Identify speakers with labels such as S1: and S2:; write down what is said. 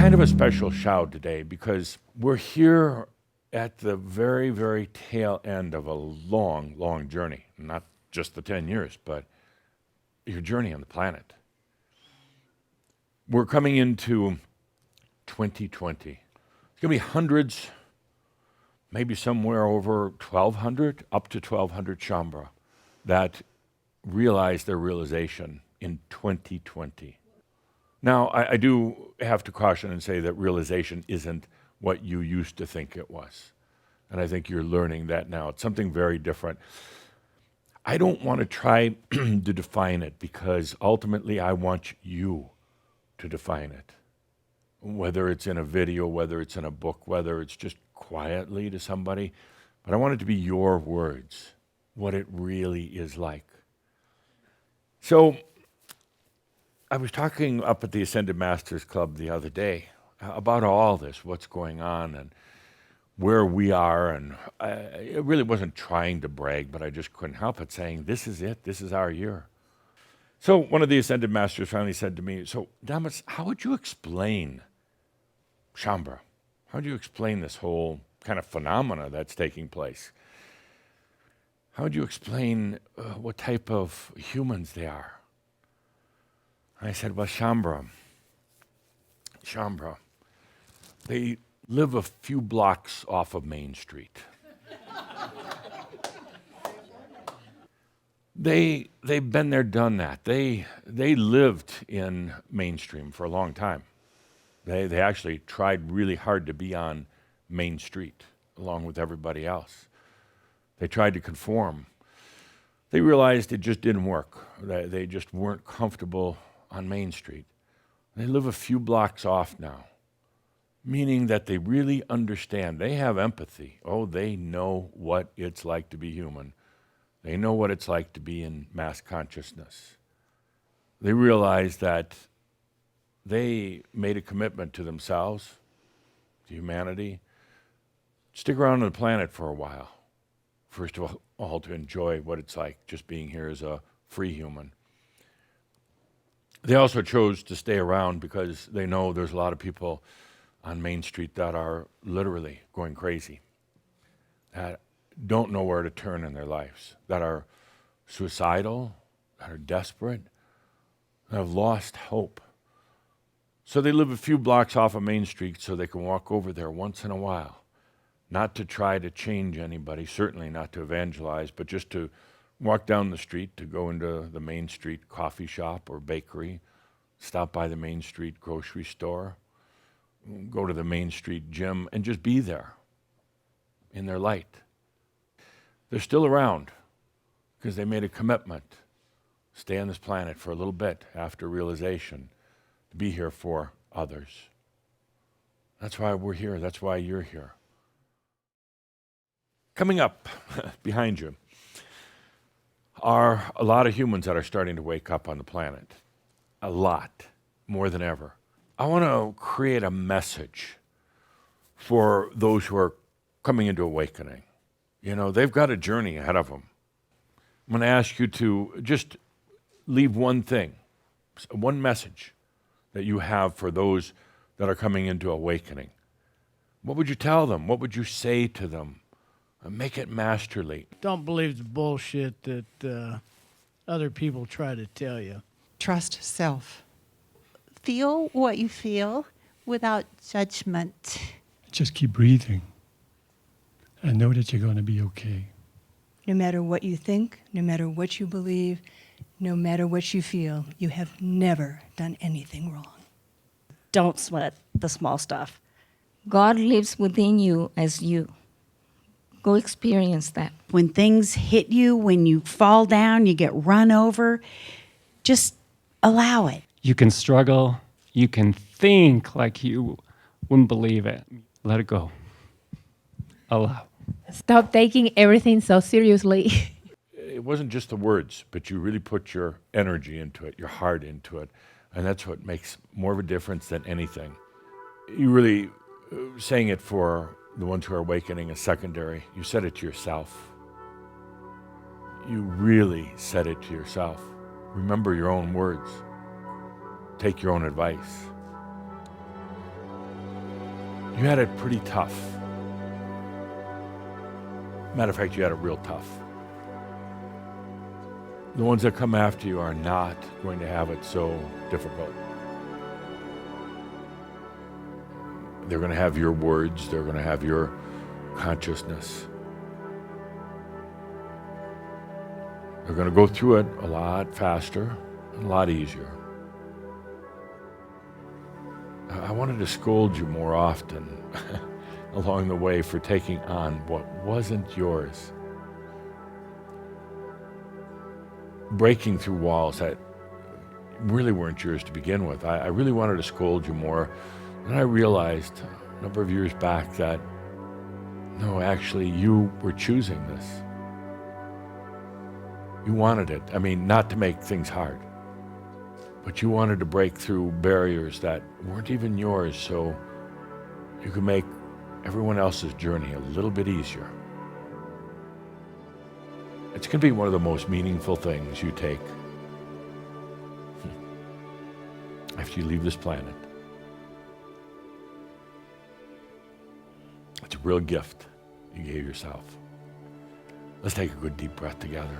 S1: kind of a special Shoud today because we're here at the very, very tail end of a long, long journey. Not just the 10 years, but your journey on the planet. We're coming into 2020. It's going to be hundreds, maybe somewhere over 1,200, up to 1,200 Shaumbra that realize their realization in 2020. Now, I do have to caution and say that realization isn't what you used to think it was. And I think you're learning that now. It's something very different. I don't want to try to define it because ultimately I want you to define it. Whether it's in a video, whether it's in a book, whether it's just quietly to somebody. But I want it to be your words, what it really is like. So, I was talking up at the Ascended Masters Club the other day about all this, what's going on and where we are. And I really wasn't trying to brag, but I just couldn't help it saying, this is it. This is our year. So one of the Ascended Masters finally said to me, so Adamus, how would you explain Shaumbra? How would you explain this whole kind of phenomena that's taking place? How would you explain what type of humans they are? I said, well, Shaumbra, they live a few blocks off of Main Street. They've been there, done that. They lived in mainstream for a long time. They actually tried really hard to be on Main Street along with everybody else. They tried to conform. They realized it just didn't work. They just weren't comfortable on Main Street. They live a few blocks off now, meaning that they really understand. They have empathy. Oh, they know what it's like to be human. They know what it's like to be in mass consciousness. They realize that they made a commitment to themselves, to humanity, stick around on the planet for a while. First of all, to enjoy what it's like just being here as a free human. They also chose to stay around because they know there's a lot of people on Main Street that are literally going crazy, that don't know where to turn in their lives, that are suicidal, that are desperate, that have lost hope. So they live a few blocks off of Main Street so they can walk over there once in a while, not to try to change anybody, certainly not to evangelize, but just to walk down the street, to go into the Main Street coffee shop or bakery, stop by the Main Street grocery store, go to the Main Street gym, and just be there in their light. They're still around because they made a commitment, stay on this planet for a little bit after realization, to be here for others. That's why we're here. That's why you're here. Coming up behind you are a lot of humans that are starting to wake up on the planet. A lot, more than ever. I want to create a message for those who are coming into awakening. You know, they've got a journey ahead of them. I'm going to ask you to just leave one thing, one message that you have for those that are coming into awakening. What would you tell them? What would you say to them? Make it masterly.
S2: Don't believe the bullshit that other people try to tell you.
S3: Trust self.
S4: Feel what you feel without judgment.
S5: Just keep breathing and know that you're going to be okay.
S3: No matter what you think, no matter what you believe, no matter what you feel, you have never done anything wrong.
S6: Don't sweat the small stuff. God lives within you as you. Go experience that.
S7: When things hit you, when you fall down, you get run over, just allow it.
S8: You can struggle. You can think like you wouldn't believe it. Let it go. Allow.
S9: Stop taking everything so seriously.
S1: It wasn't just the words, but you really put your energy into it, your heart into it. And that's what makes more of a difference than anything. You really saying it for the ones who are awakening is secondary. You said it to yourself. You really said it to yourself. Remember your own words. Take your own advice. You had it pretty tough. Matter of fact, you had it real tough. The ones that come after you are not going to have it so difficult. They're going to have your words. They're going to have your consciousness. They're going to go through it a lot faster and a lot easier. I wanted to scold you more often along the way for taking on what wasn't yours. Breaking through walls that really weren't yours to begin with. I really wanted to scold you more. And I realized a number of years back that, no, actually, you were choosing this. You wanted it. I mean, not to make things hard, but you wanted to break through barriers that weren't even yours so you could make everyone else's journey a little bit easier. It's going to be one of the most meaningful things you take after you leave this planet. It's a real gift you gave yourself. Let's take a good deep breath together.